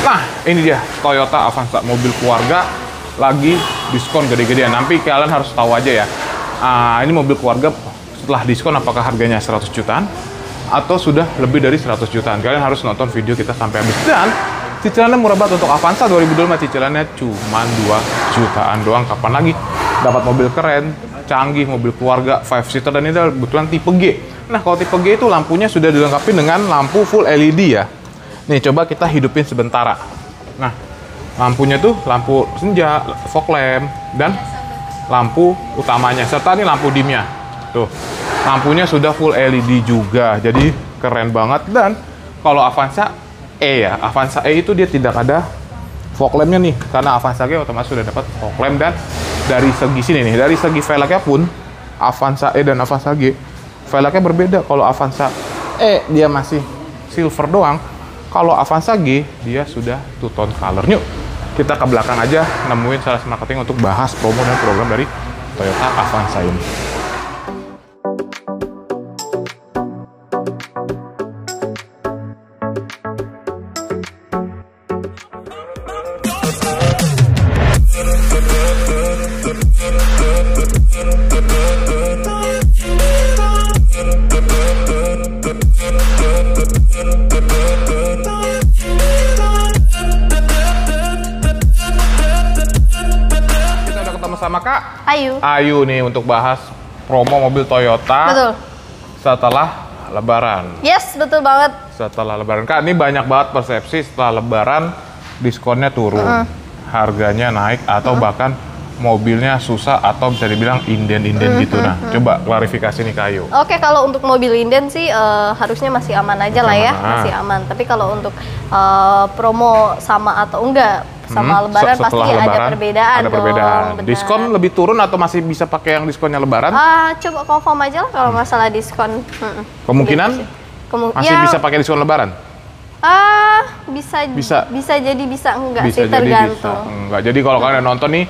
Nah, ini dia Toyota Avanza, mobil keluarga lagi diskon gede-gedean. Nanti kalian harus tahu aja ya. Ini mobil keluarga setelah diskon apakah harganya 100 jutaan atau sudah lebih dari 100 jutaan. Kalian harus nonton video kita sampai habis. Dan cicilannya murah banget untuk Avanza 2025, cicilannya cuma 2 jutaan doang. Kapan lagi dapat mobil keren, canggih, mobil keluarga 5 seater, dan ini kebetulan tipe G. Nah, kalau tipe G itu lampunya sudah dilengkapi dengan lampu full LED ya. Nih, coba kita hidupin sebentar. Nah, lampunya tuh lampu senja, fog lamp, dan lampu utamanya, serta nih lampu dimnya. Tuh, lampunya sudah full LED juga, jadi keren banget. Dan kalau Avanza E ya, Avanza E itu dia tidak ada fog lampnya nih, karena Avanza G otomatis sudah dapat fog lamp. Dan dari segi sini nih, dari segi velgnya pun Avanza E dan Avanza G velgnya berbeda. Kalau Avanza E dia masih silver doang, kalau Avanza G dia sudah two-tone color. Yuk kita ke belakang aja nemuin sales marketing untuk bahas promo dan program dari Toyota Avanza ini. Sama Kak Ayu nih untuk bahas promo mobil Toyota. Betul. Setelah Lebaran. Yes, betul banget. Setelah Lebaran, Kak, ini banyak banget persepsi setelah Lebaran diskonnya turun, harganya naik, atau bahkan mobilnya susah atau bisa dibilang inden-inden gitu. Nah, coba klarifikasi nih Kak Ayu. Oke, kalau untuk mobil inden sih harusnya masih aman aja lah ya, masih aman. Tapi kalau untuk promo sama atau enggak sama Lebaran pasti Lebaran, ada perbedaan. Ada perbedaan. Dong, diskon lebih turun atau masih bisa pakai yang diskonnya Lebaran? Coba confirm aja lah kalau masalah diskon. Kemungkinan masih bisa pakai diskon Lebaran? Bisa jadi bisa enggak bisa sih, tergantung. Bisa enggak. Jadi kalau kalian nonton nih,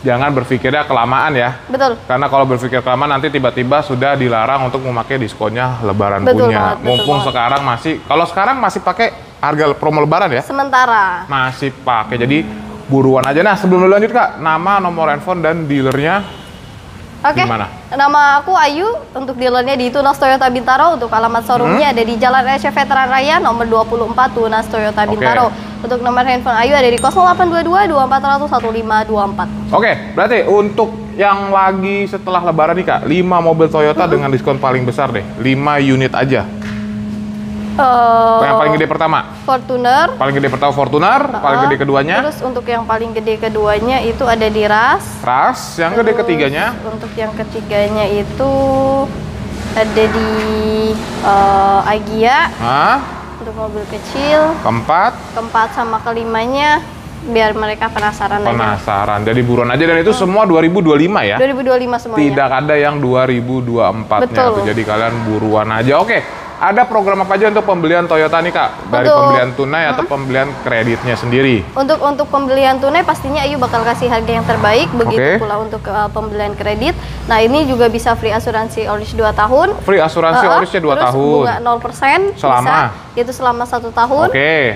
jangan berpikirnya kelamaan ya. Betul. Karena kalau berpikir kelamaan nanti tiba-tiba sudah dilarang untuk memakai diskonnya Lebaran betul punya. Banget, Mumpung sekarang masih, kalau sekarang masih pakai harga promo Lebaran ya? Sementara. Masih pakai, jadi buruan aja. Nah, sebelum lanjut Kak, nama, nomor handphone, dan dealernya gimana? Nama aku Ayu, untuk dealernya di Tunas Toyota Bintaro. Untuk alamat showroomnya ada di Jalan RC Veteran Raya nomor 24 Tunas Toyota Bintaro. Untuk nomor handphone Ayu ada di 0822 2400 1524. Oke, berarti untuk yang lagi setelah Lebaran nih Kak, 5 mobil Toyota dengan diskon paling besar deh, 5 unit aja. Yang paling gede pertama? Fortuner. Paling gede pertama Fortuner, paling gede keduanya? Terus untuk yang paling gede keduanya itu ada di Ras. Ras, yang gede ketiganya? Untuk yang ketiganya itu ada di Agia. Untuk mobil kecil. Keempat sama kelimanya biar mereka penasaran aja. Jadi buruan aja, dan itu semua 2025 ya? 2025 semuanya. Tidak ada yang 2024-nya. Jadi kalian buruan aja. Oke. Ada program apa aja untuk pembelian Toyota nih Kak? Dari pembelian tunai atau pembelian kreditnya sendiri? Untuk pembelian tunai pastinya Ayu bakal kasih harga yang terbaik. Begitu pula untuk pembelian kredit. Nah, ini juga bisa free asuransi ORIS 2 tahun. Free asuransi ORISnya 2 tahun. Bunga 0% selama? Itu selama 1 tahun.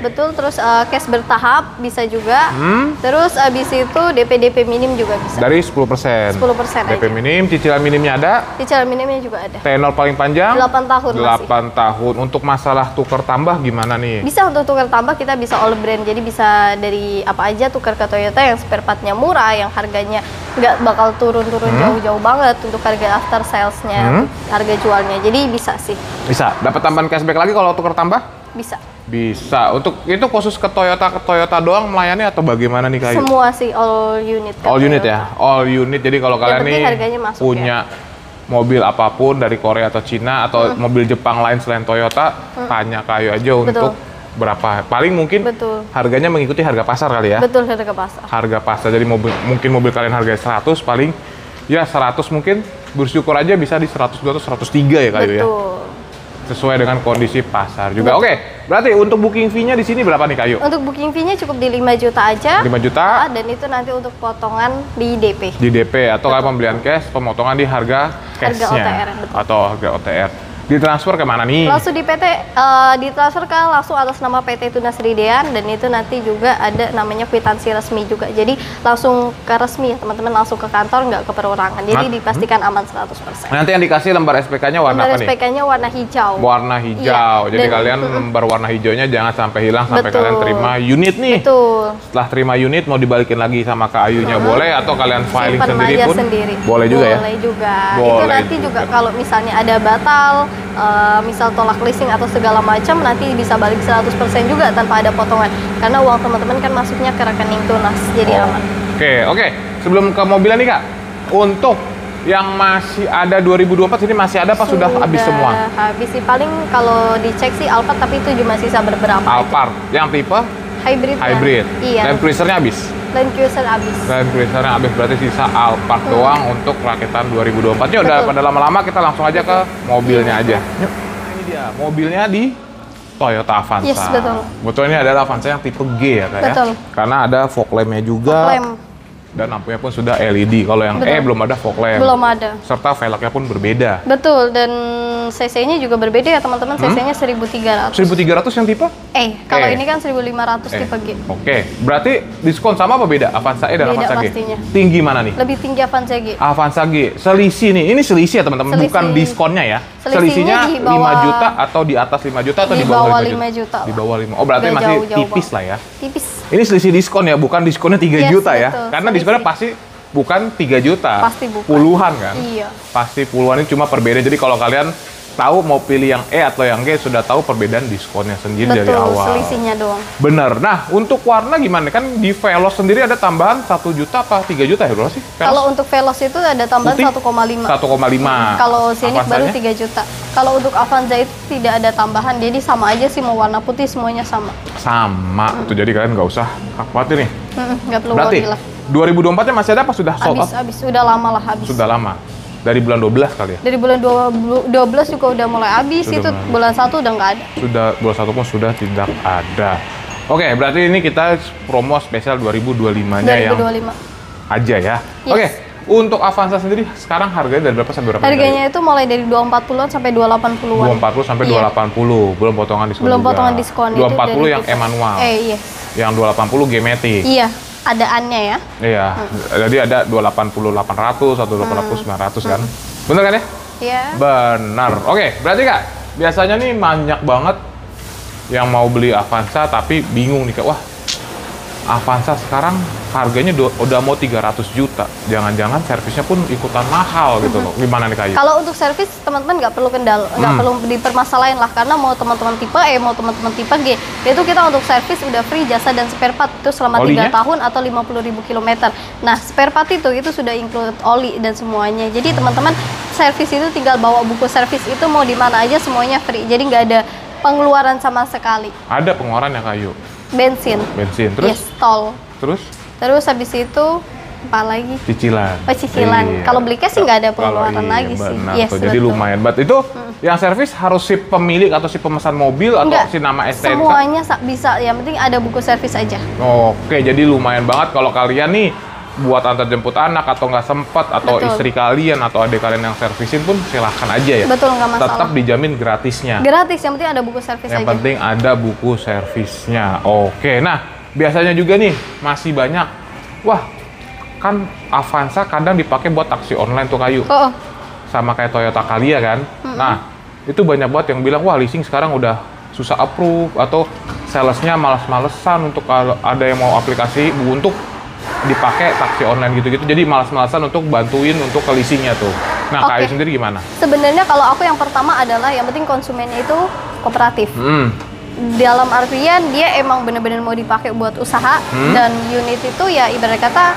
Betul, terus cash bertahap bisa juga. Terus abis itu DP minim juga bisa. Dari 10%? 10% DP minim, cicilan minimnya ada? Cicilan minimnya juga ada. Tenor paling panjang? 8 tahun 8 tahun. Untuk masalah tukar tambah gimana nih? Bisa, untuk tukar tambah kita bisa all brand. Jadi bisa dari apa aja tukar ke Toyota yang spare partnya murah, yang harganya nggak bakal turun-turun jauh-jauh banget untuk harga after salesnya, harga jualnya. Jadi bisa sih. Bisa. Dapat tambahan cashback lagi kalau tukar tambah? Bisa. Bisa. Untuk itu khusus ke Toyota doang melayani atau bagaimana nih Kak? Semua sih, all unit. All unit ya? All unit. Jadi kalau kalian nih punya mobil apapun dari Korea atau Cina atau mobil Jepang lain selain Toyota, tanya Kak Ayu aja untuk berapa. Paling mungkin harganya mengikuti harga pasar kali ya? Betul, harga pasar. Harga pasar. Jadi mungkin mobil kalian harganya 100, paling ya 100 mungkin bersyukur aja bisa di 102 atau 103 ya Kak Ayu ya? Sesuai dengan kondisi pasar juga. Oke, berarti untuk booking fee-nya di sini berapa nih Kak Ayu? Untuk booking fee-nya cukup di 5 juta aja. 5 juta? Dan itu nanti untuk potongan di DP. Di DP, atau kalau pembelian cash, pemotongan di harga cash-nya. Harga OTR, betul. Atau harga OTR. Ditransfer ke mana nih? Langsung di PT, ditransfer ke langsung atas nama PT Tunas Ridean, dan itu nanti juga ada namanya kwitansi resmi juga. Jadi langsung ke resmi ya teman-teman, langsung ke kantor, nggak ke perorangan. Jadi dipastikan aman 100%. Nanti yang dikasih lembar SPK-nya warna apa nih? SPK-nya warna hijau. Warna hijau. Iya. Jadi Dan, kalian lembar warna hijaunya jangan sampai hilang sampai Betul. kalian terima unit nih. Betul. Setelah terima unit mau dibalikin lagi sama ke Ayunya boleh, atau kalian filing Simpen sendiri aja pun sendiri. boleh juga ya? Boleh juga. Boleh Itu nanti juga kalau misalnya ada batal, misal tolak leasing atau segala macam, nanti bisa balik 100% juga tanpa ada potongan. Karena uang teman-teman kan masuknya ke rekening Tunas, jadi aman. Oke. Sebelum ke mobilnya nih Kak, untuk yang masih ada 2024 ini masih ada apa sudah habis semua? Habis sih, paling kalau dicek sih Alphard, tapi itu cuma sisa beberapa aja. Alphard yang tipe Hybrid. hybrid. Iya. Land Cruiser-nya habis. Land Cruiser habis. Land Cruiser-nya habis, berarti sisa Alphard doang untuk rakitan 2024. Yuk, udah Betul. pada lama-lama kita langsung aja ke mobilnya aja. Yuk. Nah, ini dia mobilnya di Toyota Avanza. Yes, betul. Betul, ini adalah Avanza yang tipe G ya Kak ya? Betul. Karena ada fog lamp-nya juga. Fog lamp. Dan lampunya pun sudah LED. Kalau yang Betul. belum ada fog lamp. Belum ada. Serta velgnya pun berbeda. Betul, dan CC-nya juga berbeda ya teman-teman. CC-nya 1300. 1300 yang tipe? Kalau ini kan 1500 tipe G. Oke, berarti diskon sama apa beda? Avanza E dan Beda Avanza G? pastinya. Tinggi mana nih? Lebih tinggi Avanza G. Avanza G, selisih nih. Ini selisih ya teman-teman, Selisih. bukan diskonnya ya. Selisihnya Selisihnya di bawah- 5 juta atau di atas 5 juta atau Di di bawah bawah 5 5 juta? juta Di lah. bawah 5. Oh, berarti Udah masih jauh-jauh tipis banget. lah ya. Tipis. Ini selisih diskon ya, bukan diskonnya 3 Yes, juta ya. betul. Karena Selisih. diskonnya pasti bukan 3 juta. Pasti bukan. Puluhan kan? Iya. Pasti puluhan, ini cuma perbedaan. Jadi kalau kalian tahu mau pilih yang E atau yang G, sudah tahu perbedaan diskonnya sendiri dari Betul, awal. selisihnya doang. Bener. Nah, untuk warna gimana? Kan di Veloz sendiri ada tambahan 1 juta apa 3 juta ya, berapa sih? Veloz? Kalau untuk Veloz itu ada tambahan Putih? 1,5. 1,5. Kalau Scenic baru Avanzanya? 3 juta. Kalau untuk Avanza itu tidak ada tambahan, jadi sama aja sih, mau warna putih semuanya sama. Sama. Tuh, jadi kalian nggak usah khawatir nih. Nggak perlu Berarti worry lah. 2024-nya masih ada apa sudah sold out? Habis, udah lama lah habis. Sudah lama. Dari bulan 12 kali ya? Dari bulan 12 juga udah mulai habis, Sudah itu mulai. bulan 1 udah nggak ada. Sudah bulan 1 pun sudah tidak ada. Oke, berarti ini kita promo spesial 2025-nya yang 2025. aja ya. Yes. Oke, untuk Avanza sendiri sekarang harganya dari berapa sampai berapa? Harganya itu mulai dari 240-an sampai 280-an. 240 sampai Iya. 280, belum potongan diskon Belum juga. potongan diskon. 240 dari yang kita. e-manual. Iya. Yang 280 G-Matic. Iya, ada an-nya ya. Iya. Jadi ada 280 800 atau 280 900 kan. Bener kan ya? Iya. Benar. Oke, berarti Kak, biasanya nih banyak banget yang mau beli Avanza tapi bingung nih Kak. Wah, Avanza sekarang harganya udah mau 300 juta. Jangan-jangan servisnya pun ikutan mahal gitu loh. Gimana nih Kak Ayu? Kalau untuk servis teman-teman nggak perlu kendala, nggak perlu dipermasalahin lah, karena mau teman-teman tipe E mau teman-teman tipe G, itu kita untuk servis udah free jasa dan spare part itu selama 3 Olinya? tahun atau 50.000 km. Nah, spare part itu sudah include oli dan semuanya. Jadi teman-teman servis itu tinggal bawa buku servis, itu mau di mana aja semuanya free. Jadi nggak ada pengeluaran sama sekali. Ada pengeluaran ya Kak Ayu? Bensin. Bensin. Terus? Yes, tol. Terus Habis itu apa lagi? cicilan. Oh, cicilan. Iya. Kalau beli cash sih nggak ada Kalau pengeluaran iya, lagi sih. benar Yes, tuh. Jadi betul. lumayan. But itu yang servis harus si pemilik atau si pemesan mobil atau Enggak, si nama STNK? semuanya bisa, yang penting ada buku servis aja. Oke, jadi lumayan banget kalau kalian nih buat antar jemput anak atau nggak sempet atau Betul. istri kalian atau adik kalian yang servisin pun silahkan aja ya. Betul, nggak masalah. Tetap dijamin gratisnya. Gratis, yang penting ada buku servis Yang aja. penting ada buku servisnya. Oke, nah biasanya juga nih masih banyak. Wah, kan Avanza kadang dipakai buat taksi online tuh Kayu. Oh, Sama kayak Toyota Calya kan. Nah, itu banyak banget yang bilang, wah leasing sekarang udah susah approve atau salesnya malas-malesan untuk kalau ada yang mau aplikasi untuk dipakai taksi online gitu-gitu. Jadi malas-malesan untuk bantuin untuk ke leasingnya tuh. Nah, Kak Oke. Ayu sendiri gimana? sebenarnya kalau aku yang pertama adalah yang penting konsumennya itu kooperatif. Dalam artian dia emang bener-bener mau dipakai buat usaha, dan unit itu ya ibarat kata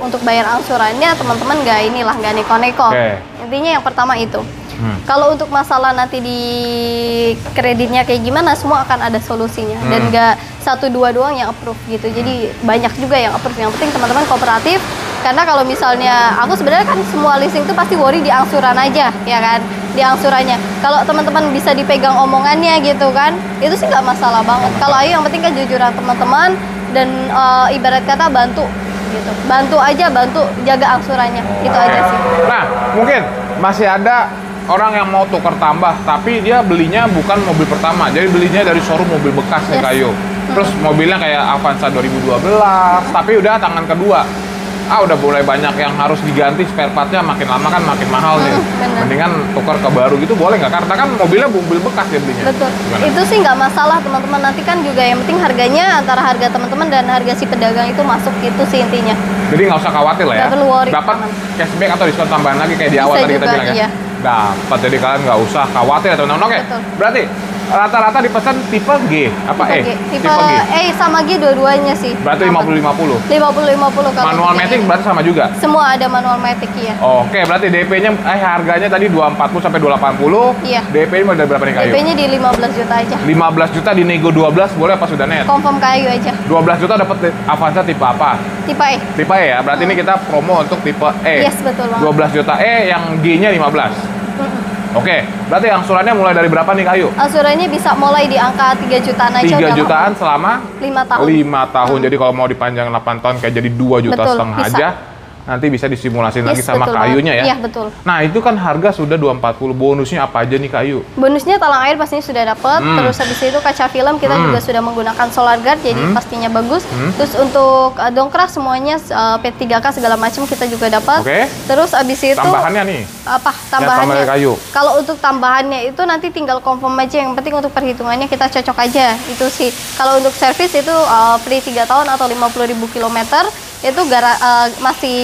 untuk bayar angsurannya teman-teman nggak neko-neko. Oke. Intinya yang pertama itu. Kalau untuk masalah nanti di kreditnya kayak gimana, semua akan ada solusinya, dan nggak 1-2 doang yang approve gitu. Jadi banyak juga yang approve. Yang penting teman-teman kooperatif, karena kalau misalnya aku sebenarnya kan semua leasing itu pasti worry di angsuran aja, ya kan, di angsurannya. Kalau teman-teman bisa dipegang omongannya gitu kan, itu sih nggak masalah banget. Kalau Ayu yang penting kan kejujuran teman-teman, dan ibarat kata bantu gitu, bantu jaga angsurannya, itu aja sih. Nah, mungkin masih ada orang yang mau tukar tambah, tapi dia belinya bukan mobil pertama, jadi belinya dari showroom mobil bekas nih Yes. Kayu. Terus mobilnya kayak Avanza 2012, tapi udah tangan kedua. Udah mulai banyak yang harus diganti spare partnya, makin lama kan makin mahal nih. bener. Mendingan tukar ke baru gitu boleh nggak? Karena kan mobilnya mobil bekas ya belinya. Betul. Gimana? Itu sih nggak masalah teman-teman. Nanti kan juga yang penting harganya antara harga teman-teman dan harga si pedagang itu masuk gitu sih intinya. Jadi nggak usah khawatir lah ya. Nggak perlu worry. Dapat cashback atau diskon tambahan lagi kayak di awal Bisa tadi kita juga, bilang ya. iya. Dapat, jadi kalian nggak usah khawatir ya teman-teman. Oke, Betul. berarti rata-rata dipesan tipe G apa Tipe E? G. Tipe E sama G dua-duanya sih. Berarti 50-50. 50-50 kalau Manual tipe matic E. berarti sama juga. Semua ada manual matic ya. Oke, berarti DP-nya harganya tadi 240 sampai 280. Iya. DP-nya mulai dari berapa nih Kayu? DP-nya di 15 juta aja. 15 juta di nego 12 boleh apa sudah net? Confirm Kayu aja. 12 juta dapat Avanza tipe apa? Tipe E. Tipe E ya. Berarti ini kita promo untuk tipe E. Yes, betul banget. 12 juta E yang G-nya 15. Oke, berarti angsurannya mulai dari berapa nih Kayu? Angsurannya bisa mulai di angka 3 jutaan aja. 3 jutaan selama 5 tahun. 5 tahun. Jadi kalau mau dipanjang 8 tahun kayak jadi 2 juta Betul, setengah bisa. aja. Nanti bisa disimulasin lagi Yes, sama betul kayunya banget. ya. Iya, betul. Nah, itu kan harga sudah 240. Bonusnya apa aja nih Kayu? Bonusnya talang air pastinya sudah dapat. Terus habis itu kaca film kita juga sudah menggunakan solar guard jadi pastinya bagus. Terus untuk dongkrak semuanya P3K segala macam kita juga dapat. Oke. Terus habis itu Tambahannya nih. apa tambahan tambahannya? dari kayu. Kalau untuk tambahannya itu nanti tinggal confirm aja. Yang penting untuk perhitungannya kita cocok aja. Itu sih. Kalau untuk servis itu free 3 tahun atau 50.000 kilometer itu masih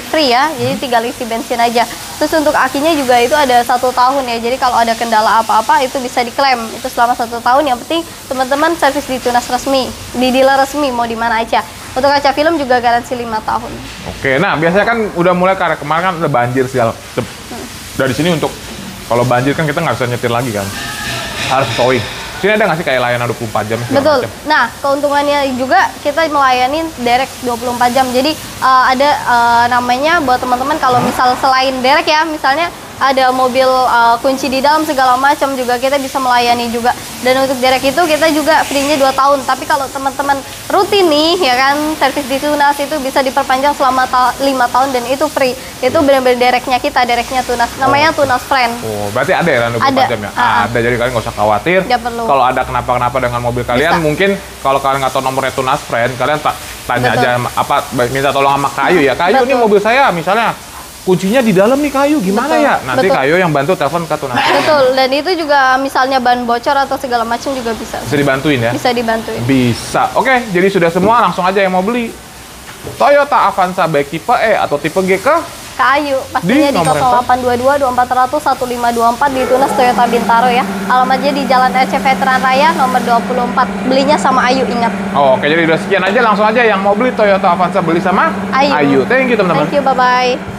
free ya, jadi tinggal isi bensin aja. Terus untuk akinya juga itu ada 1 tahun ya, jadi kalau ada kendala apa-apa itu bisa diklaim itu selama 1 tahun. Yang penting teman-teman servis di tunas resmi, di dealer resmi mau di mana aja. Untuk kaca film juga garansi 5 tahun. Oke, nah biasanya kan udah mulai karena kemarin kan udah banjir segala. Dari sini untuk kalau banjir kan kita nggak bisa nyetir lagi kan, harus towing. Sini ada nggak sih kayak layanan 24 jam segala Betul. macam? Nah, keuntungannya juga kita melayani direct 24 jam. Jadi ada namanya buat teman-teman kalau misal selain direct ya, misalnya ada mobil kunci di dalam segala macam juga kita bisa melayani juga. Dan untuk direct itu kita juga free-nya 2 tahun. Tapi kalau teman-teman rutin nih ya kan servis di tunas itu bisa diperpanjang selama 5 tahun dan itu free. Itu benar-benar directnya kita, directnya tunas. Namanya Tunas Friend. Oh, berarti ada ya 24 Ada. jam ya? Ada, jadi kalian nggak usah khawatir. Nggak perlu. Kalau ada kenapa-kenapa dengan mobil kalian, Bisa. mungkin kalau kalian nggak tahu nomornya Tunas Friend, kalian tanya Betul. aja minta tolong sama Kayu ya. Kayu, ini Betul. mobil saya misalnya kuncinya di dalam nih Kayu, gimana Betul. ya? Nanti Betul. Kayu yang bantu telepon ke Tunas Friend. Betul. Dan itu juga misalnya ban bocor atau segala macam juga bisa. Bisa dibantuin ya? Bisa dibantuin. Bisa. Oke, jadi sudah semua, langsung aja yang mau beli Toyota Avanza baik tipe E atau tipe G ke Kayu, pastinya di nomor 0822 2400 1524 di Tunas Toyota Bintaro ya. Alamatnya di Jalan RC Veteran Raya nomor 24. Belinya sama Ayu, ingat. Oke, jadi udah sekian aja, langsung aja yang mau beli Toyota Avanza beli sama Ayu. Thank you teman-teman. Thank you, bye-bye.